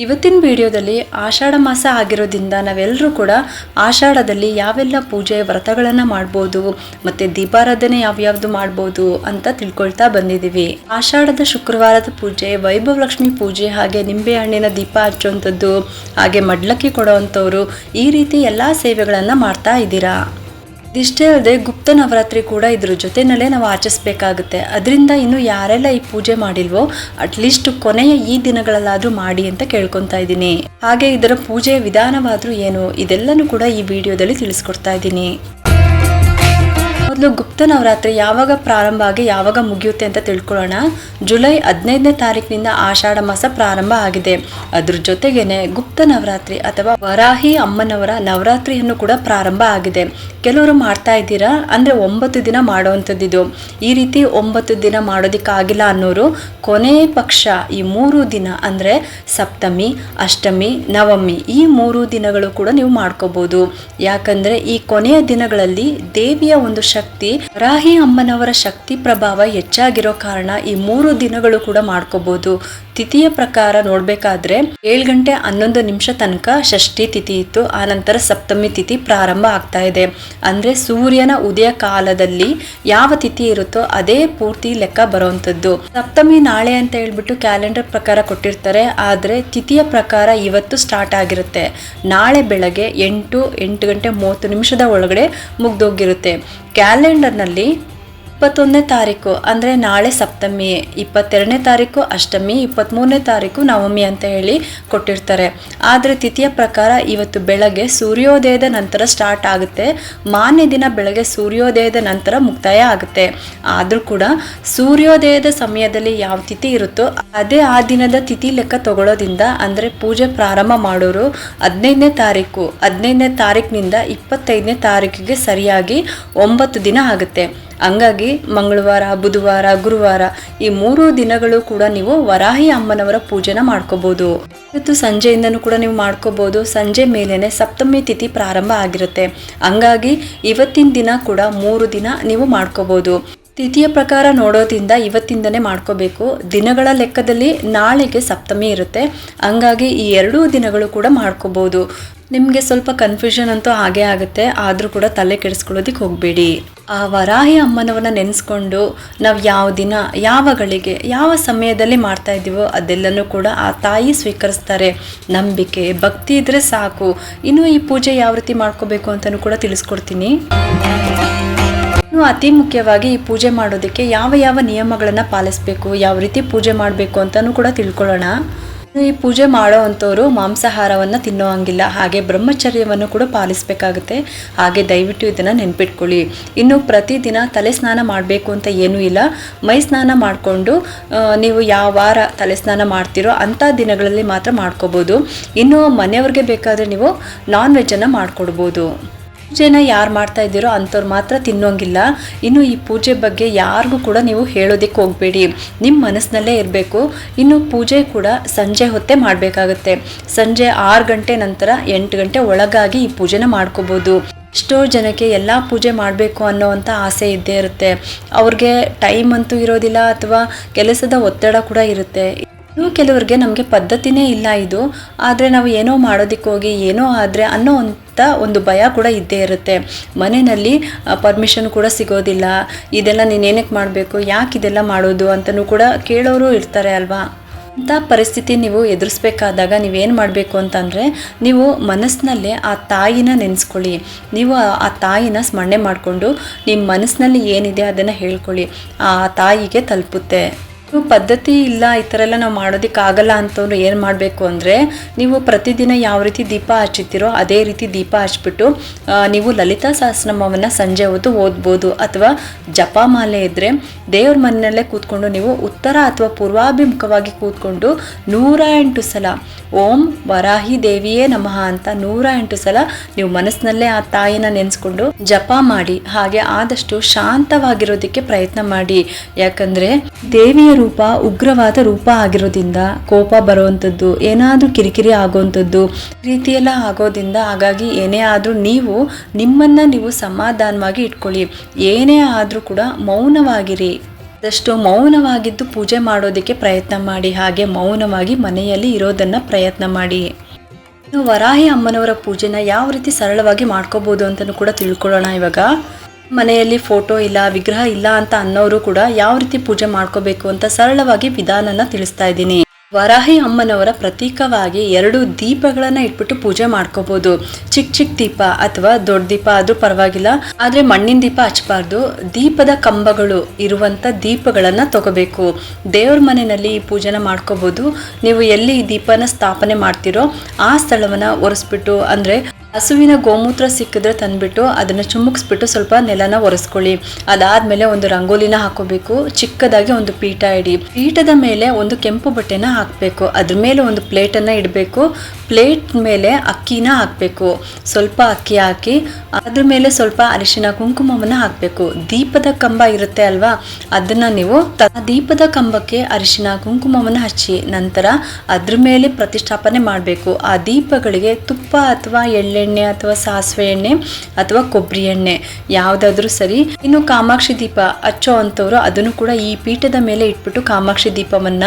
ಇವತ್ತಿನ ವಿಡಿಯೋದಲ್ಲಿ ಆಷಾಢ ಮಾಸ ಆಗಿರೋದ್ರಿಂದ ನಾವೆಲ್ಲರೂ ಕೂಡ ಆಷಾಢದಲ್ಲಿ ಯಾವೆಲ್ಲ ಪೂಜೆ ವ್ರತಗಳನ್ನು ಮಾಡ್ಬೋದು ಮತ್ತು ದೀಪಾರಾಧನೆ ಯಾವ್ಯಾವ್ದು ಮಾಡ್ಬೋದು ಅಂತ ತಿಳ್ಕೊಳ್ತಾ ಬಂದಿದ್ದೀವಿ. ಆಷಾಢದ ಶುಕ್ರವಾರದ ಪೂಜೆ, ವೈಭವಲಕ್ಷ್ಮಿ ಪೂಜೆ, ಹಾಗೆ ನಿಂಬೆ ಹಣ್ಣಿನ ದೀಪ ಹಚ್ಚುವಂಥದ್ದು, ಹಾಗೆ ಮಡ್ಲಕ್ಕಿ ಕೊಡೋವಂಥವ್ರು, ಈ ರೀತಿ ಎಲ್ಲ ಸೇವೆಗಳನ್ನು ಮಾಡ್ತಾ ಇದ್ದೀರಾ. ಇದಿಷ್ಟೇ ಅಲ್ಲದೆ ಗುಪ್ತ ನವರಾತ್ರಿ ಕೂಡ ಇದ್ರ ಜೊತೆನಲ್ಲೇ ನಾವು ಆಚರಿಸ್ಬೇಕಾಗುತ್ತೆ. ಅದರಿಂದ ಇನ್ನು ಯಾರೆಲ್ಲ ಈ ಪೂಜೆ ಮಾಡಿಲ್ವೋ ಅಟ್ಲೀಸ್ಟ್ ಕೊನೆಯ ಈ ದಿನಗಳಲ್ಲಾದರೂ ಮಾಡಿ ಅಂತ ಕೇಳ್ಕೊತಾ ಇದ್ದೀನಿ. ಹಾಗೆ ಇದರ ಪೂಜೆಯ ವಿಧಾನವಾದರೂ ಏನು ಇದೆಲ್ಲನೂ ಕೂಡ ಈ ವಿಡಿಯೋದಲ್ಲಿ ತಿಳಿಸ್ಕೊಡ್ತಾ ಇದ್ದೀನಿ. ಮೊದಲು ಗುಪ್ತ ನವರಾತ್ರಿ ಯಾವಾಗ ಪ್ರಾರಂಭ ಆಗಿ ಯಾವಾಗ ಮುಗಿಯುತ್ತೆ ಅಂತ ತಿಳ್ಕೊಳ್ಳೋಣ. ಜುಲೈ 15ನೇ ತಾರೀಕಿನಿಂದ ಆಷಾಢ ಮಾಸ ಪ್ರಾರಂಭ ಆಗಿದೆ. ಅದ್ರ ಜೊತೆಗೇನೆ ಗುಪ್ತ ನವರಾತ್ರಿ ಅಥವಾ ವರಾಹಿ ಅಮ್ಮನವರ ನವರಾತ್ರಿಯನ್ನು ಕೂಡ ಪ್ರಾರಂಭ ಆಗಿದೆ. ಕೆಲವರು ಮಾಡ್ತಾ ಇದ್ದೀರಾ ಅಂದರೆ 9 ದಿನ ಮಾಡೋವಂಥದ್ದು. ಈ ರೀತಿ 9 ದಿನ ಮಾಡೋದಕ್ಕಾಗಿಲ್ಲ ಅನ್ನೋರು ಕೊನೆಯ ಪಕ್ಷ ಈ 3 ದಿನ ಅಂದರೆ ಸಪ್ತಮಿ, ಅಷ್ಟಮಿ, ನವಮಿ ಈ 3 ದಿನಗಳು ಕೂಡ ನೀವು ಮಾಡ್ಕೋಬಹುದು. ಯಾಕಂದ್ರೆ ಈ ಕೊನೆಯ ದಿನಗಳಲ್ಲಿ ದೇವಿಯ ಒಂದು ಶಕ್ತಿ, ವರಾಹಿ ಅಮ್ಮನವರ ಶಕ್ತಿ ಪ್ರಭಾವ ಹೆಚ್ಚಾಗಿರೋ ಕಾರಣ ಈ 3 ದಿನಗಳು ಕೂಡ ಮಾಡ್ಕೋಬಹುದು. ತಿಥಿಯ ಪ್ರಕಾರ ನೋಡ್ಬೇಕಾದ್ರೆ 7 ಗಂಟೆ 11 ನಿಮಿಷ ತನಕ ಷಷ್ಠಿ ತಿಥಿ ಇತ್ತು. ಆನಂತರ ಸಪ್ತಮಿ ತಿಥಿ ಪ್ರಾರಂಭ ಆಗ್ತಾ ಇದೆ. ಅಂದ್ರೆ ಸೂರ್ಯನ ಉದಯ ಕಾಲದಲ್ಲಿ ಯಾವ ತಿಥಿ ಇರುತ್ತೋ ಅದೇ ಪೂರ್ತಿ ಲೆಕ್ಕ ಬರುವಂತದ್ದು. ಸಪ್ತಮಿ ನಾಳೆ ಅಂತ ಹೇಳ್ಬಿಟ್ಟು ಕ್ಯಾಲೆಂಡರ್ ಪ್ರಕಾರ ಕೊಟ್ಟಿರ್ತಾರೆ, ಆದ್ರೆ ತಿಥಿಯ ಪ್ರಕಾರ ಇವತ್ತು ಸ್ಟಾರ್ಟ್ ಆಗಿರುತ್ತೆ. ನಾಳೆ ಬೆಳಗ್ಗೆ 8 ಗಂಟೆ 30 ನಿಮಿಷದ ಒಳಗಡೆ ಮುಗ್ದೋಗಿರುತ್ತೆ. ಕ್ಯಾಲೆಂಡರ್ನಲ್ಲಿ 21ನೇ ತಾರೀಕು ಅಂದರೆ ನಾಳೆ ಸಪ್ತಮಿ, 22ನೇ ತಾರೀಕು ಅಷ್ಟಮಿ, 23ನೇ ತಾರೀಕು ನವಮಿ ಅಂತ ಹೇಳಿ ಕೊಟ್ಟಿರ್ತಾರೆ. ಆದರೆ ತಿಥಿಯ ಪ್ರಕಾರ ಇವತ್ತು ಬೆಳಗ್ಗೆ ಸೂರ್ಯೋದಯದ ನಂತರ ಸ್ಟಾರ್ಟ್ ಆಗುತ್ತೆ. ಮಾನ್ಯ ದಿನ ಬೆಳಗ್ಗೆ ಸೂರ್ಯೋದಯದ ನಂತರ ಮುಕ್ತಾಯ ಆಗುತ್ತೆ. ಆದರೂ ಕೂಡ ಸೂರ್ಯೋದಯದ ಸಮಯದಲ್ಲಿ ಯಾವ ತಿಥಿ ಇರುತ್ತೋ ಅದೇ ಆ ದಿನದ ತಿಥಿ ಲೆಕ್ಕ ತಗೊಳ್ಳೋದ್ರಿಂದ, ಅಂದರೆ ಪೂಜೆ ಪ್ರಾರಂಭ ಮಾಡೋರು 15ನೇ ತಾರೀಕಿನಿಂದ 25ನೇ ತಾರೀಕಿಗೆ ಸರಿಯಾಗಿ 9 ದಿನ ಆಗುತ್ತೆ. ಹಂಗಾಗಿ ಮಂಗಳವಾರ, ಬುಧವಾರ, ಗುರುವಾರ ಈ 3 ದಿನಗಳು ಕೂಡ ನೀವು ವರಾಹಿ ಅಮ್ಮನವರ ಪೂಜೆನ ಮಾಡ್ಕೋಬಹುದು. ಇವತ್ತು ಸಂಜೆಯಿಂದನೂ ಕೂಡ ನೀವು ಮಾಡ್ಕೋಬಹುದು. ಸಂಜೆ ಮೇಲೇನೆ ಸಪ್ತಮಿ ತಿಥಿ ಪ್ರಾರಂಭ ಆಗಿರುತ್ತೆ. ಹಂಗಾಗಿ ಇವತ್ತಿನ ದಿನ ಕೂಡ 3 ದಿನ ನೀವು ಮಾಡ್ಕೋಬಹುದು. ತಿಥಿಯ ಪ್ರಕಾರ ನೋಡೋದ್ರಿಂದ ಇವತ್ತಿಂದನೇ ಮಾಡ್ಕೋಬೇಕು. ದಿನಗಳ ಲೆಕ್ಕದಲ್ಲಿ ನಾಳೆಗೆ ಸಪ್ತಮಿ ಇರುತ್ತೆ. ಹಂಗಾಗಿ ಈ 2 ದಿನಗಳು ಕೂಡ ಮಾಡ್ಕೋಬಹುದು. ನಿಮಗೆ ಸ್ವಲ್ಪ ಕನ್ಫ್ಯೂಷನ್ ಅಂತೂ ಹಾಗೇ ಆಗುತ್ತೆ, ಆದರೂ ಕೂಡ ತಲೆ ಕೆಡಿಸ್ಕೊಳ್ಳೋದಕ್ಕೆ ಹೋಗಬೇಡಿ. ಆ ವರಾಹಿ ಅಮ್ಮನವನ್ನ ನೆನೆಸ್ಕೊಂಡು ನಾವು ಯಾವ ದಿನ, ಯಾವ ಗಳಿಗೆ, ಯಾವ ಸಮಯದಲ್ಲಿ ಮಾಡ್ತಾ ಇದ್ದೀವೋ ಅದೆಲ್ಲನೂ ಕೂಡ ಆ ತಾಯಿ ಸ್ವೀಕರಿಸ್ತಾರೆ. ನಂಬಿಕೆ, ಭಕ್ತಿ ಇದ್ರೆ ಸಾಕು. ಇನ್ನು ಈ ಪೂಜೆ ಯಾವ ರೀತಿ ಮಾಡ್ಕೋಬೇಕು ಅಂತಲೂ ಕೂಡ ತಿಳಿಸ್ಕೊಡ್ತೀನಿ. ಇನ್ನು ಅತಿ ಮುಖ್ಯವಾಗಿ ಈ ಪೂಜೆ ಮಾಡೋದಕ್ಕೆ ಯಾವ ಯಾವ ನಿಯಮಗಳನ್ನು ಪಾಲಿಸಬೇಕು, ಯಾವ ರೀತಿ ಪೂಜೆ ಮಾಡಬೇಕು ಅಂತಲೂ ಕೂಡ ತಿಳ್ಕೊಳ್ಳೋಣ. ಈ ಪೂಜೆ ಮಾಡೋ ಅಂಥವ್ರು ಮಾಂಸಾಹಾರವನ್ನು ತಿನ್ನೋ ಹಂಗಿಲ್ಲ, ಹಾಗೆ ಬ್ರಹ್ಮಚರ್ಯವನ್ನು ಕೂಡ ಪಾಲಿಸಬೇಕಾಗುತ್ತೆ. ಹಾಗೆ ದಯವಿಟ್ಟು ಇದನ್ನು ನೆನ್ಪಿಟ್ಕೊಳ್ಳಿ. ಇನ್ನು ಪ್ರತಿದಿನ ತಲೆ ಸ್ನಾನ ಮಾಡಬೇಕು ಅಂತ ಏನೂ ಇಲ್ಲ. ಮೈ ಸ್ನಾನ ಮಾಡಿಕೊಂಡು ನೀವು ಯಾವ ವಾರ ತಲೆ ಸ್ನಾನ ಮಾಡ್ತೀರೋ ಅಂಥ ದಿನಗಳಲ್ಲಿ ಮಾತ್ರ ಮಾಡ್ಕೋಬೋದು. ಇನ್ನು ಮನೆಯವ್ರಿಗೆ ಬೇಕಾದರೆ ನೀವು ನಾನ್ ವೆಜ್ಜನ್ನು ಮಾಡಿಕೊಡ್ಬೋದು. ಪೂಜೆನ ಯಾರು ಮಾಡ್ತಾ ಇದ್ದೀರೋ ಅಂಥವ್ರು ಮಾತ್ರ ತಿನ್ನೋಂಗಿಲ್ಲ. ಇನ್ನು ಈ ಪೂಜೆ ಬಗ್ಗೆ ಯಾರಿಗೂ ಕೂಡ ನೀವು ಹೇಳೋದಕ್ಕೆ ಹೋಗಬೇಡಿ, ನಿಮ್ಮ ಮನಸ್ಸಿನಲ್ಲೇ ಇರಬೇಕು. ಇನ್ನು ಪೂಜೆ ಕೂಡ ಸಂಜೆ ಹೊತ್ತೇ ಮಾಡಬೇಕಾಗುತ್ತೆ. ಸಂಜೆ 6 ಗಂಟೆ ನಂತರ 8 ಗಂಟೆ ಒಳಗಾಗಿ ಈ ಪೂಜೆನ ಮಾಡ್ಕೋಬೋದು. ಎಷ್ಟೋ ಜನಕ್ಕೆ ಎಲ್ಲ ಪೂಜೆ ಮಾಡಬೇಕು ಅನ್ನೋವಂಥ ಆಸೆ ಇದ್ದೇ ಇರುತ್ತೆ. ಅವ್ರಿಗೆ ಟೈಮ್ ಅಂತೂ ಇರೋದಿಲ್ಲ, ಅಥವಾ ಕೆಲಸದ ಒತ್ತಡ ಕೂಡ ಇರುತ್ತೆ. ಇನ್ನು ಕೆಲವ್ರಿಗೆ ನಮಗೆ ಪದ್ಧತಿನೇ ಇಲ್ಲ ಇದು, ಆದರೆ ನಾವು ಏನೋ ಮಾಡೋದಕ್ಕೆ ಹೋಗಿ ಏನೋ ಆದರೆ ಅನ್ನೋ ಒಂದು ಭಯ ಕೂಡ ಇದ್ದೇ ಇರುತ್ತೆ. ಮನೆಯಲ್ಲಿ ಪರ್ಮಿಷನ್ ಕೂಡ ಸಿಗೋದಿಲ್ಲ. ಇದೆಲ್ಲ ನೀನೇನಕ್ಕೆ ಮಾಡಬೇಕು, ಯಾಕೆ ಇದೆಲ್ಲ ಮಾಡೋದು ಅಂತಲೂ ಕೂಡ ಕೇಳೋರು ಇರ್ತಾರೆ ಅಲ್ವಾ. ಅಂಥ ಪರಿಸ್ಥಿತಿ ನೀವು ಎದುರಿಸ್ಬೇಕಾದಾಗ ನೀವೇನು ಮಾಡಬೇಕು ಅಂತಂದರೆ, ನೀವು ಮನಸ್ಸಿನಲ್ಲೇ ಆ ತಾಯಿನ ನೆನೆಸ್ಕೊಳ್ಳಿ. ನೀವು ಆ ತಾಯಿನ ಸ್ಮರಣೆ ಮಾಡಿಕೊಂಡು ನಿಮ್ಮ ಮನಸ್ಸಿನಲ್ಲಿ ಏನಿದೆ ಅದನ್ನು ಹೇಳ್ಕೊಳ್ಳಿ. ಆ ತಾಯಿಗೆ ತಲುಪುತ್ತೆ. ಪದ್ಧತಿ ಇಲ್ಲ, ಈ ಥರ ಎಲ್ಲ ನಾವು ಮಾಡೋದಕ್ಕಾಗಲ್ಲ ಅಂತವ್ರು ಏನು ಮಾಡಬೇಕು ಅಂದರೆ, ನೀವು ಪ್ರತಿದಿನ ಯಾವ ರೀತಿ ದೀಪ ಹಚ್ಚುತ್ತೀರೋ ಅದೇ ರೀತಿ ದೀಪ ಹಚ್ಬಿಟ್ಟು ನೀವು ಲಲಿತಾ ಸಹಸ್ರನಾಮವನ್ನು ಸಂಜೆ ಹೊತ್ತು ಓದ್ಬೋದು. ಅಥವಾ ಜಪಮಾಲೆ ಇದ್ದರೆ ದೇವ್ರ ಮನೆಯಲ್ಲೇ ಕೂತ್ಕೊಂಡು ನೀವು ಉತ್ತರ ಅಥವಾ ಪೂರ್ವಾಭಿಮುಖವಾಗಿ ಕೂತ್ಕೊಂಡು 108 ಸಲ ಓಂ ವರಾಹಿ ದೇವಿಯೇ ನಮಃ ಅಂತ 108 ಸಲ ನೀವು ಮನಸ್ಸಿನಲ್ಲೇ ಆ ತಾಯಿನ ನೆನೆಸ್ಕೊಂಡು ಜಪ ಮಾಡಿ. ಹಾಗೆ ಆದಷ್ಟು ಶಾಂತವಾಗಿರೋದಕ್ಕೆ ಪ್ರಯತ್ನ ಮಾಡಿ. ಯಾಕಂದರೆ ದೇವಿಯ ರೂಪ ಉಗ್ರವಾದ ರೂಪ ಆಗಿರೋದ್ರಿಂದ ಕೋಪ ಬರುವಂಥದ್ದು, ಏನಾದರೂ ಕಿರಿಕಿರಿ ಆಗುವಂಥದ್ದು ರೀತಿಯೆಲ್ಲ ಆಗೋದ್ರಿಂದ, ಹಾಗಾಗಿ ಏನೇ ಆದರೂ ನೀವು ನಿಮ್ಮನ್ನು ನೀವು ಸಮಾಧಾನವಾಗಿ ಇಟ್ಕೊಳ್ಳಿ. ಏನೇ ಆದರೂ ಕೂಡ ಮೌನವಾಗಿರಿ. ಆದಷ್ಟು ಮೌನವಾಗಿದ್ದು ಪೂಜೆ ಮಾಡೋದಕ್ಕೆ ಪ್ರಯತ್ನ ಮಾಡಿ. ಹಾಗೆ ಮೌನವಾಗಿ ಮನೆಯಲ್ಲಿ ಇರೋದನ್ನು ಪ್ರಯತ್ನ ಮಾಡಿ. ಇನ್ನು ವರಾಹಿ ಅಮ್ಮನವರ ಪೂಜೆನ ಯಾವ ರೀತಿ ಸರಳವಾಗಿ ಮಾಡ್ಕೋಬೋದು ಅಂತಲೂ ಕೂಡ ತಿಳ್ಕೊಳ್ಳೋಣ. ಇವಾಗ ಮನೆಯಲ್ಲಿ ಫೋಟೋ ಇಲ್ಲ, ವಿಗ್ರಹ ಇಲ್ಲ ಅಂತ ಅನ್ನೋರು ಕೂಡ ಯಾವ ರೀತಿ ಪೂಜೆ ಮಾಡ್ಕೋಬೇಕು ಅಂತ ಸರಳವಾಗಿ ವಿಧಾನನ ತಿಳಿಸ್ತಾ ಇದ್ದೀನಿ. ವರಾಹಿ ಅಮ್ಮನವರ ಪ್ರತೀಕವಾಗಿ 2 ದೀಪಗಳನ್ನ ಇಟ್ಬಿಟ್ಟು ಪೂಜೆ ಮಾಡ್ಕೋಬಹುದು. ಚಿಕ್ಕ ದೀಪ ಅಥವಾ ದೊಡ್ಡ ದೀಪ ಆದ್ರೂ ಪರವಾಗಿಲ್ಲ, ಆದ್ರೆ ಮಣ್ಣಿನ ದೀಪ ಹಚ್ಚಬಾರ್ದು. ದೀಪದ ಕಂಬಗಳು ಇರುವಂತ ದೀಪಗಳನ್ನ ತಗೋಬೇಕು. ದೇವ್ರ ಮನೆಯಲ್ಲಿ ಈ ಪೂಜೆನ ಮಾಡ್ಕೋಬಹುದು. ನೀವು ಎಲ್ಲಿ ಈ ದೀಪನ ಸ್ಥಾಪನೆ ಮಾಡ್ತಿರೋ ಆ ಸ್ಥಳವನ್ನ ಒರೆಸ್ಬಿಟ್ಟು, ಅಂದ್ರೆ ಹಸುವಿನ ಗೋಮೂತ್ರ ಸಿಕ್ಕಿದ್ರೆ ತಂದ್ಬಿಟ್ಟು ಅದನ್ನ ಚುಮ್ಮುಕ್ಸ್ಬಿಟ್ಟು ಸ್ವಲ್ಪ ನೆಲನ ಒರೆಸ್ಕೊಳ್ಳಿ. ಅದಾದ್ಮೇಲೆ ಒಂದು ರಂಗೋಲಿನ ಹಾಕೋಬೇಕು. ಚಿಕ್ಕದಾಗಿ ಒಂದು ಪೀಠ ಇಡಿ. ಪೀಠದ ಮೇಲೆ ಒಂದು ಕೆಂಪು ಬಟ್ಟೆನ ಹಾಕಬೇಕು. ಅದ್ರ ಮೇಲೆ ಒಂದು ಪ್ಲೇಟನ್ನು ಇಡಬೇಕು. ಪ್ಲೇಟ್ ಮೇಲೆ ಅಕ್ಕಿನ ಹಾಕಬೇಕು. ಸ್ವಲ್ಪ ಅಕ್ಕಿ ಹಾಕಿ ಅದ್ರ ಮೇಲೆ ಸ್ವಲ್ಪ ಅರಿಶಿನ ಕುಂಕುಮವನ್ನ ಹಾಕಬೇಕು. ದೀಪದ ಕಂಬ ಇರುತ್ತೆ ಅಲ್ವಾ, ಅದನ್ನ ನೀವು ದೀಪದ ಕಂಬಕ್ಕೆ ಅರಿಶಿನ ಕುಂಕುಮವನ್ನ ಹಚ್ಚಿ ನಂತರ ಅದ್ರ ಮೇಲೆ ಪ್ರತಿಷ್ಠಾಪನೆ ಮಾಡಬೇಕು. ಆ ದೀಪಗಳಿಗೆ ತುಪ್ಪ ಅಥವಾ ಎಳ್ಳೆಣ್ಣೆ ಅಥವಾ ಸಾಸಿವೆ ಎಣ್ಣೆ ಅಥವಾ ಕೊಬ್ಬರಿ ಎಣ್ಣೆ ಯಾವುದಾದ್ರೂ ಸರಿ. ಇನ್ನು ಕಾಮಾಕ್ಷಿ ದೀಪ ಹಚ್ಚೋ ಅಂಥವ್ರು ಅದನ್ನು ಕೂಡ ಈ ಪೀಠದ ಮೇಲೆ ಇಟ್ಬಿಟ್ಟು ಕಾಮಾಕ್ಷಿ ದೀಪವನ್ನ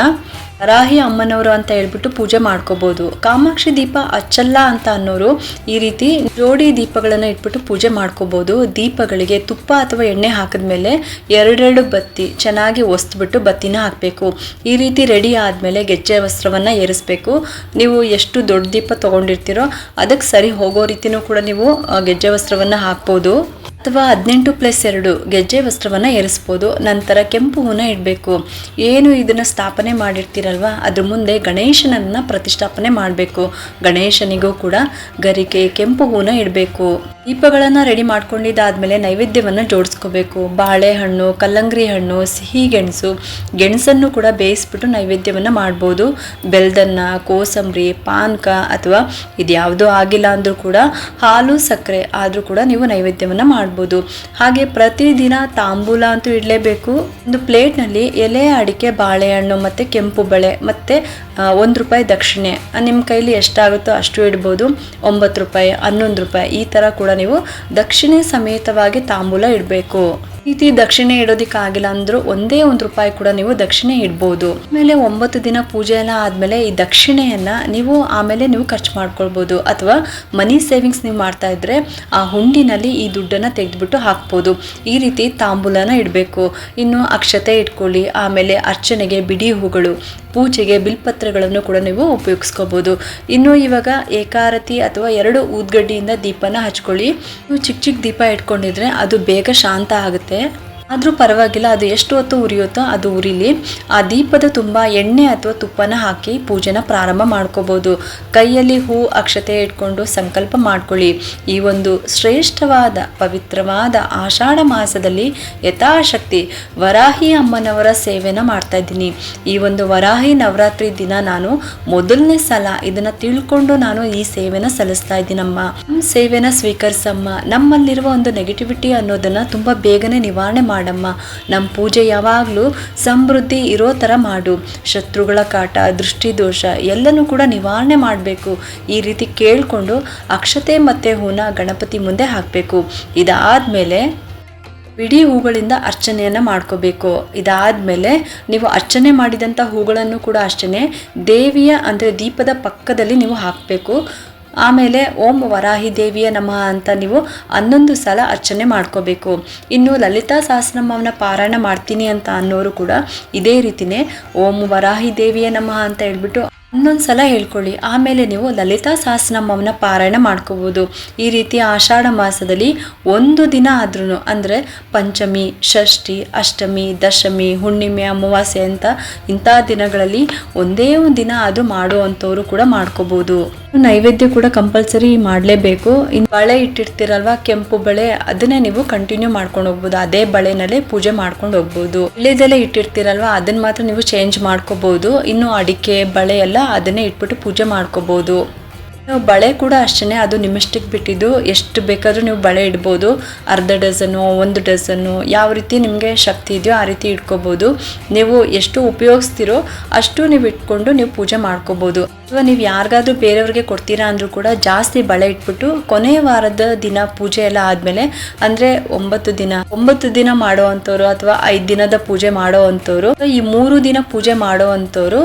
ವರಾಹಿ ಅಮ್ಮನವರು ಅಂತ ಹೇಳ್ಬಿಟ್ಟು ಪೂಜೆ ಮಾಡ್ಕೋಬಹುದು. ಕಾಮಾಕ್ಷಿ ದೀಪ ಹಚ್ಚಲ್ಲ ಅಂತ ಅನ್ನೋರು ಈ ರೀತಿ ಜೋಡಿ ದೀಪಗಳನ್ನ ಇಟ್ಬಿಟ್ಟು ಪೂಜೆ ಮಾಡ್ಕೋಬಹುದು. ದೀಪಗಳಿಗೆ ತುಪ್ಪ ಅಥವಾ ಎಣ್ಣೆ ಹಾಕಿದ್ಮೇಲೆ 2 ಬತ್ತಿ ಚೆನ್ನಾಗಿ ಒಸ್ದ್ಬಿಟ್ಟು ಬತ್ತಿನ ಹಾಕಬೇಕು. ಈ ರೀತಿ ರೆಡಿ ಆದ್ಮೇಲೆ ಗೆಜ್ಜೆ ವಸ್ತ್ರವನ್ನ ಏರಿಸ್ಬೇಕು. ನೀವು ಎಷ್ಟು ದೊಡ್ಡ ದೀಪ ತಗೊಂಡಿರ್ತೀರೋ ಅದಕ್ಕೆ ಸರಿ ಹೋಗೋ ರೀತಿನೂ ಕೂಡ ನೀವು ಗೆಜ್ಜೆ ವಸ್ತ್ರವನ್ನ ಹಾಕ್ಬೋದು. ಅಥವಾ 18+2 ಗೆಜ್ಜೆ ವಸ್ತ್ರವನ್ನ ಏರಿಸ್ಬೋದು. ನಂತರ ಕೆಂಪು ಹೂನ ಇಡಬೇಕು. ಏನು ಇದನ್ನ ಸ್ಥಾಪನೆ ಮಾಡಿರ್ತೀರಲ್ವಾ ಅದ್ರ ಮುಂದೆ ಗಣೇಶನನ್ನ ಪ್ರತಿಷ್ಠಾಪನೆ ಮಾಡಬೇಕು. ಗಣೇಶನಿಗೂ ಕೂಡ ಗರಿಕೆ ಕೆಂಪು ಹೂನ ಇಡಬೇಕು. ದೀಪಗಳನ್ನ ರೆಡಿ ಮಾಡ್ಕೊಂಡಿದ್ದಾದ್ಮೇಲೆ ನೈವೇದ್ಯವನ್ನ ಜೋಡಿಸ್ಕೋಬೇಕು. ಬಾಳೆಹಣ್ಣು, ಕಲ್ಲಂಗಡಿ ಹಣ್ಣು, ಸಿಹಿ ಗೆಣಸನ್ನು ಕೂಡ ಬೇಯಿಸ್ಬಿಟ್ಟು ನೈವೇದ್ಯವನ್ನ ಮಾಡ್ಬೋದು. ಬೆಲ್ದನ್ನ, ಕೋಸಂಬರಿ, ಪಾನಕ ಅಥವಾ ಇದ್ಯಾವುದೂ ಆಗಿಲ್ಲ ಅಂದ್ರೂ ಕೂಡ ಹಾಲು ಸಕ್ಕರೆ ಆದ್ರೂ ಕೂಡ ನೀವು ನೈವೇದ್ಯವನ್ನ ಮಾಡ್ಬೋದು. ಹಾಗೆ ಪ್ರತಿದಿನ ತಾಂಬೂಲ ಅಂತೂ ಇಡಲೇಬೇಕು. ಒಂದು ಪ್ಲೇಟ್ನಲ್ಲಿ ಎಲೆ ಅಡಿಕೆ, ಬಾಳೆಹಣ್ಣು ಮತ್ತೆ ಕೆಂಪು ಬಳೆ ಮತ್ತೆ ₹1 ದಕ್ಷಿಣೆ ನಿಮ್ಮ ಕೈಲಿ ಎಷ್ಟಾಗುತ್ತೋ ಅಷ್ಟು ಇಡ್ಬೋದು. ₹9, ₹11 ಈ ತರ ಕೂಡ ನೀವು ದಕ್ಷಿಣೆ ಸಮೇತವಾಗಿ ತಾಂಬೂಲ ಇಡಬೇಕು. ಈ ರೀತಿ ದಕ್ಷಿಣೆ ಇಡೋದಿಕ್ಕಾಗಿಲ್ಲ ಅಂದ್ರೂ ಒಂದೇ ₹1 ಕೂಡ ನೀವು ದಕ್ಷಿಣೆ ಇಡ್ಬೋದು. ಆಮೇಲೆ 9 ದಿನ ಪೂಜೆ ಎಲ್ಲ ಆದ್ಮೇಲೆ ಈ ದಕ್ಷಿಣೆಯನ್ನ ನೀವು ಖರ್ಚು ಮಾಡ್ಕೊಳ್ಬಹುದು. ಅಥವಾ ಮನಿ ಸೇವಿಂಗ್ಸ್ ನೀವು ಮಾಡ್ತಾ ಇದ್ರೆ ಆ ಹುಂಡಿನಲ್ಲಿ ಈ ದುಡ್ಡನ್ನ ತೆಗೆದ್ಬಿಟ್ಟು ಹಾಕ್ಬೋದು. ಈ ರೀತಿ ತಾಂಬೂಲನ ಇಡಬೇಕು. ಇನ್ನು ಅಕ್ಷತೆ ಇಟ್ಕೊಳ್ಳಿ. ಆಮೇಲೆ ಅರ್ಚನೆಗೆ ಬಿಡಿ ಹೂಗಳು, ಪೂಜೆಗೆ ಬಿಲ್ಪತ್ರೆಗಳನ್ನು ಕೂಡ ನೀವು ಉಪಯೋಗಿಸ್ಕೋಬಹುದು. ಇನ್ನು ಇವಾಗ ಏಕಾರತಿ ಅಥವಾ 2 ಊದ್ಗಡ್ಡಿಯಿಂದ ದೀಪನ ಹಚ್ಕೊಳ್ಳಿ. ನೀವು ಚಿಕ್ಕ ದೀಪ ಇಟ್ಕೊಂಡಿದ್ರೆ ಅದು ಬೇಗ ಶಾಂತ ಆಗುತ್ತೆ. ಆದ್ರೂ ಪರವಾಗಿಲ್ಲ, ಅದು ಎಷ್ಟು ಹೊತ್ತು ಉರಿಯುತ್ತೋ ಅದು ಉರಿಲಿ. ಆ ದೀಪದ ತುಂಬ ಎಣ್ಣೆ ಅಥವಾ ತುಪ್ಪನ ಹಾಕಿ ಪೂಜೆನ ಪ್ರಾರಂಭ ಮಾಡ್ಕೋಬಹುದು. ಕೈಯಲ್ಲಿ ಹೂ ಅಕ್ಷತೆ ಇಟ್ಕೊಂಡು ಸಂಕಲ್ಪ ಮಾಡ್ಕೊಳ್ಳಿ. ಈ ಒಂದು ಶ್ರೇಷ್ಠವಾದ ಪವಿತ್ರವಾದ ಆಷಾಢ ಮಾಸದಲ್ಲಿ ಯಥಾಶಕ್ತಿ ವರಾಹಿ ಅಮ್ಮನವರ ಸೇವೆನ ಮಾಡ್ತಾ ಇದ್ದೀನಿ. ಈ ಒಂದು ವರಾಹಿ ನವರಾತ್ರಿ ದಿನ ನಾನು ಮೊದಲನೇ ಸಲ ಇದನ್ನ ತಿಳ್ಕೊಂಡು ನಾನು ಈ ಸೇವೆನ ಸಲ್ಲಿಸ್ತಾ ಇದ್ದೀನಮ್ಮ. ನಮ್ಮ ಸೇವೆನ ಸ್ವೀಕರಿಸಮ್ಮ. ನಮ್ಮಲ್ಲಿರುವ ಒಂದು ನೆಗೆಟಿವಿಟಿ ಅನ್ನೋದನ್ನ ತುಂಬಾ ಬೇಗನೆ ನಿವಾರಣೆ ಮಾಡಮ್ಮ. ನಮ್ಮ ಪೂಜೆ ಯಾವಾಗಲೂ ಸಮೃದ್ಧಿ ಇರೋ ಥರ ಮಾಡು. ಶತ್ರುಗಳ ಕಾಟ, ದೃಷ್ಟಿ ದೋಷ ಎಲ್ಲನೂ ಕೂಡ ನಿವಾರಣೆ ಮಾಡಬೇಕು. ಈ ರೀತಿ ಕೇಳಿಕೊಂಡು ಅಕ್ಷತೆ ಮತ್ತು ಹೂನ ಗಣಪತಿ ಮುಂದೆ ಹಾಕಬೇಕು. ಇದಾದ್ಮೇಲೆ ಬಿಡಿ ಹೂಗಳಿಂದ ಅರ್ಚನೆಯನ್ನು ಮಾಡ್ಕೋಬೇಕು. ಇದಾದ್ಮೇಲೆ ನೀವು ಅರ್ಚನೆ ಮಾಡಿದಂಥ ಹೂಗಳನ್ನು ಕೂಡ ಅಷ್ಟೇ ದೇವಿಯ ಅಂದರೆ ದೀಪದ ಪಕ್ಕದಲ್ಲಿ ನೀವು ಹಾಕಬೇಕು. ಆಮೇಲೆ ಓಂ ವರಾಹಿ ದೇವಿಯ ನಮಃ ಅಂತ ನೀವು 11 ಸಲ ಅರ್ಚನೆ ಮಾಡ್ಕೋಬೇಕು. ಇನ್ನು ಲಲಿತಾ ಸಹಸ್ರನಾಮವನ್ನ ಪಾರಾಯಣ ಮಾಡ್ತೀನಿ ಅಂತ ಅನ್ನೋರು ಕೂಡ ಇದೇ ರೀತಿನೇ ಓಂ ವರಾಹಿ ದೇವಿಯ ನಮಃ ಅಂತ ಹೇಳ್ಬಿಟ್ಟು 11 ಸಲ ಹೇಳ್ಕೊಳ್ಳಿ. ಆಮೇಲೆ ನೀವು ಲಲಿತಾ ಸಹಸ್ರನಾಮವನ್ನ ಪಾರಾಯಣ ಮಾಡ್ಕೋಬಹುದು. ಈ ರೀತಿ ಆಷಾಢ ಮಾಸದಲ್ಲಿ ಒಂದು ದಿನ ಆದ್ರೂ ಅಂದರೆ ಪಂಚಮಿ, ಷಷ್ಠಿ, ಅಷ್ಟಮಿ, ದಶಮಿ, ಹುಣ್ಣಿಮೆ, ಅಮಾವಾಸ್ಯೆ ಅಂತ ಇಂಥ ದಿನಗಳಲ್ಲಿ ಒಂದೇ ಒಂದು ದಿನ ಅದು ಮಾಡುವಂಥವ್ರು ಕೂಡ ಮಾಡ್ಕೋಬಹುದು. ನೈವೇದ್ಯ ಕೂಡ ಕಂಪಲ್ಸರಿ ಮಾಡಲೇಬೇಕು. ಇನ್ನು ಬಳೆ ಇಟ್ಟಿರ್ತೀರಲ್ವಾ, ಕೆಂಪು ಬಳೆ, ಅದನ್ನೇ ನೀವು ಕಂಟಿನ್ಯೂ ಮಾಡ್ಕೊಂಡು ಹೋಗ್ಬೋದು. ಅದೇ ಬಳೆನಲ್ಲೇ ಪೂಜೆ ಮಾಡ್ಕೊಂಡು ಹೋಗ್ಬೋದು. ಇಳೆದೆಲೆ ಇಟ್ಟಿರ್ತೀರಲ್ವಾ, ಅದನ್ನ ಮಾತ್ರ ನೀವು ಚೇಂಜ್ ಮಾಡ್ಕೋಬಹುದು. ಇನ್ನು ಅಡಿಕೆ, ಬಳೆ ಎಲ್ಲ ಅದನ್ನೇ ಇಟ್ಬಿಟ್ಟು ಪೂಜೆ ಮಾಡ್ಕೋಬಹುದು. ನೀವು ಬಳೆ ಕೂಡ ಅಷ್ಟೇ, ಅದು ನಿಮ್ಮಷ್ಟಕ್ಕೆ ಬಿಟ್ಟಿದ್ದು. ಎಷ್ಟು ಬೇಕಾದರೂ ನೀವು ಬಳೆ ಇಡ್ಬೋದು, ಅರ್ಧ ಡಜನ್ನು, 1 ಡಜನ್ನು, ಯಾವ ರೀತಿ ನಿಮಗೆ ಶಕ್ತಿ ಇದೆಯೋ ಆ ರೀತಿ ಇಟ್ಕೋಬೋದು. ನೀವು ಎಷ್ಟು ಉಪಯೋಗಿಸ್ತೀರೋ ಅಷ್ಟು ನೀವು ಇಟ್ಕೊಂಡು ನೀವು ಪೂಜೆ ಮಾಡ್ಕೋಬೋದು. ಅಥವಾ ನೀವು ಯಾರಿಗಾದ್ರೂ ಬೇರೆಯವ್ರಿಗೆ ಕೊಡ್ತೀರಾ ಅಂದರೂ ಕೂಡ ಜಾಸ್ತಿ ಬಳೆ ಇಟ್ಬಿಟ್ಟು ಕೊನೆಯ ವಾರದ ದಿನ ಪೂಜೆ ಎಲ್ಲ ಆದಮೇಲೆ, ಅಂದರೆ 9 ದಿನ ಮಾಡೋ ಅಂಥವ್ರು ಅಥವಾ 5 ದಿನದ ಪೂಜೆ ಮಾಡೋ ಅಂಥವ್ರು, ಈ 3 ದಿನ ಪೂಜೆ ಮಾಡೋ ಅಂಥವ್ರು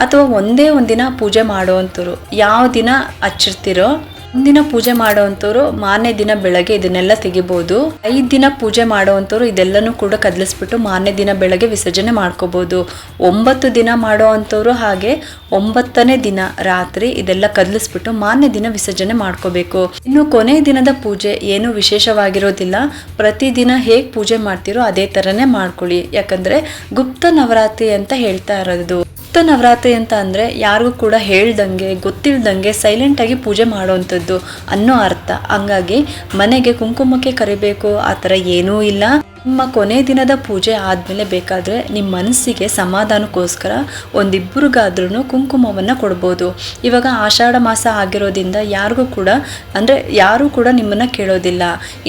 ಅಥವಾ ಒಂದೇ ಒಂದಿನ ಪೂಜೆ ಮಾಡೋ ಅಂಥವ್ರು, ಯಾವ ದಿನ ಹಚ್ಚಿರ್ತೀರೋ ಒಂದಿನ ಪೂಜೆ ಮಾಡೋವಂಥವ್ರು ಮಾರನೇ ದಿನ ಬೆಳಗ್ಗೆ ಇದನ್ನೆಲ್ಲ ತೆಗಿಬೋದು. 5 ದಿನ ಪೂಜೆ ಮಾಡೋವಂಥವ್ರು ಇದೆಲ್ಲನೂ ಕೂಡ ಕದಲಿಸ್ಬಿಟ್ಟು ಮಾರನೇ ದಿನ ಬೆಳಗ್ಗೆ ವಿಸರ್ಜನೆ ಮಾಡ್ಕೋಬೋದು. 9 ದಿನ ಮಾಡೋವಂಥವ್ರು ಹಾಗೆ 9ನೇ ದಿನ ರಾತ್ರಿ ಇದೆಲ್ಲ ಕದಲಿಸ್ಬಿಟ್ಟು ಮಾರನೇ ದಿನ ವಿಸರ್ಜನೆ ಮಾಡ್ಕೋಬೇಕು. ಇನ್ನು ಕೊನೆ ದಿನದ ಪೂಜೆ ಏನು ವಿಶೇಷವಾಗಿರೋದಿಲ್ಲ, ಪ್ರತಿದಿನ ಹೇಗೆ ಪೂಜೆ ಮಾಡ್ತೀರೋ ಅದೇ ಥರನೇ ಮಾಡ್ಕೊಳ್ಳಿ. ಯಾಕಂದರೆ ಗುಪ್ತ ನವರಾತ್ರಿ ಅಂತ ಹೇಳ್ತಾ ಇರೋದು. ಗುಪ್ತ ನವರಾತ್ರಿ ಅಂತ ಅಂದರೆ ಯಾರಿಗೂ ಕೂಡ ಹೇಳ್ದಂಗೆ ಗೊತ್ತಿಲ್ದಂಗೆ ಸೈಲೆಂಟಾಗಿ ಪೂಜೆ ಮಾಡೋವಂಥದ್ದು ಅನ್ನೋ ಅರ್ಥ. ಹಂಗಾಗಿ ಮನೆಗೆ ಕುಂಕುಮಕ್ಕೆ ಕರಿಬೇಕು ಆ ಥರ ಏನೂ ಇಲ್ಲ. ನಿಮ್ಮ ಕೊನೆ ದಿನದ ಪೂಜೆ ಆದಮೇಲೆ ಬೇಕಾದರೆ ನಿಮ್ಮ ಮನಸ್ಸಿಗೆ ಸಮಾಧಾನಕ್ಕೋಸ್ಕರ ಒಂದಿಬ್ಬರಿಗಾದ್ರೂ ಕುಂಕುಮವನ್ನು ಕೊಡ್ಬೋದು. ಇವಾಗ ಆಷಾಢ ಮಾಸ ಆಗಿರೋದ್ರಿಂದ ಯಾರೂ ಕೂಡ ನಿಮ್ಮನ್ನು ಕೇಳೋದಿಲ್ಲ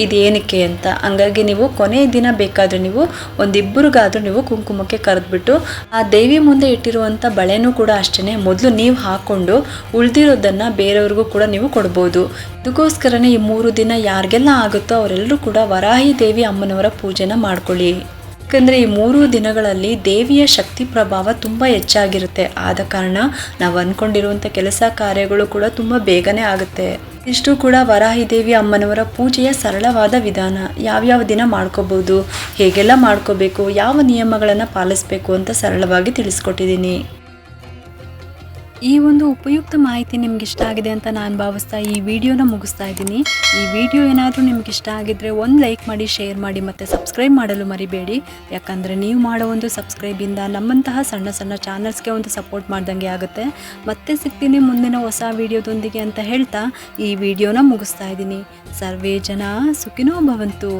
ಇದೇನಕ್ಕೆ ಅಂತ. ಹಂಗಾಗಿ ನೀವು ಕೊನೆ ದಿನ ಬೇಕಾದರೆ ನೀವು ಒಂದಿಬ್ಬರಿಗಾದ್ರೂ ನೀವು ಕುಂಕುಮಕ್ಕೆ ಕರೆದ್ಬಿಟ್ಟು ಆ ದೇವಿ ಮುಂದೆ ಇಟ್ಟಿರುವಂಥ ಬಳೆನೂ ಕೂಡ ಅಷ್ಟೇ ಮೊದಲು ನೀವು ಹಾಕ್ಕೊಂಡು ಉಳಿದಿರೋದನ್ನು ಬೇರೆಯವ್ರಿಗೂ ಕೂಡ ನೀವು ಕೊಡ್ಬೋದು. ಇದಕ್ಕೋಸ್ಕರನೇ ಈ 3 ದಿನ ಯಾರಿಗೆಲ್ಲ ಆಗುತ್ತೋ ಅವರೆಲ್ಲರೂ ಕೂಡ ವರಾಹಿ ದೇವಿ ಅಮ್ಮನವರ ಪೂಜೆನ ಮಾಡ್ಕೊಳ್ಳಿ. ಯಾಕಂದರೆ ಈ 3 ದಿನಗಳಲ್ಲಿ ದೇವಿಯ ಶಕ್ತಿ ಪ್ರಭಾವ ತುಂಬ ಹೆಚ್ಚಾಗಿರುತ್ತೆ. ಆದ ಕಾರಣ ನಾವು ಅಂದ್ಕೊಂಡಿರುವಂಥ ಕೆಲಸ ಕಾರ್ಯಗಳು ಕೂಡ ತುಂಬ ಬೇಗನೆ ಆಗುತ್ತೆ. ಇಷ್ಟು ಕೂಡ ವರಾಹಿ ದೇವಿ ಅಮ್ಮನವರ ಪೂಜೆಯ ಸರಳವಾದ ವಿಧಾನ. ಯಾವ್ಯಾವ ದಿನ ಮಾಡ್ಕೋಬೋದು, ಹೇಗೆಲ್ಲ ಮಾಡ್ಕೋಬೇಕು, ಯಾವ ನಿಯಮಗಳನ್ನು ಪಾಲಿಸಬೇಕು ಅಂತ ಸರಳವಾಗಿ ತಿಳಿಸ್ಕೊಟ್ಟಿದ್ದೀನಿ. ಈ ಒಂದು ಉಪಯುಕ್ತ ಮಾಹಿತಿ ನಿಮ್ಗೆ ಇಷ್ಟ ಆಗಿದೆ ಅಂತ ನಾನು ಭಾವಿಸ್ತಾ ಈ ವಿಡಿಯೋನ ಮುಗಿಸ್ತಾ ಇದ್ದೀನಿ. ಈ ವಿಡಿಯೋ ಏನಾದರೂ ನಿಮ್ಗೆ ಇಷ್ಟ ಆಗಿದ್ರೆ ಒಂದು ಲೈಕ್ ಮಾಡಿ, ಶೇರ್ ಮಾಡಿ ಮತ್ತು ಸಬ್ಸ್ಕ್ರೈಬ್ ಮಾಡಲು ಮರಿಬೇಡಿ. ಯಾಕಂದರೆ ನೀವು ಮಾಡೋ ಒಂದು ಸಬ್ಸ್ಕ್ರೈಬಿಂದ ನಮ್ಮಂತಹ ಸಣ್ಣ ಸಣ್ಣ ಚಾನಲ್ಸ್ಗೆ ಒಂದು ಸಪೋರ್ಟ್ ಮಾಡ್ದಂಗೆ ಆಗುತ್ತೆ. ಮತ್ತೆ ಸಿಗ್ತೀನಿ ಮುಂದಿನ ಹೊಸ ವಿಡಿಯೋದೊಂದಿಗೆ ಅಂತ ಹೇಳ್ತಾ ಈ ವಿಡಿಯೋನ ಮುಗಿಸ್ತಾ ಇದ್ದೀನಿ. ಸರ್ವೇ ಜನ ಸುಖಿನೋ ಭವಂತು.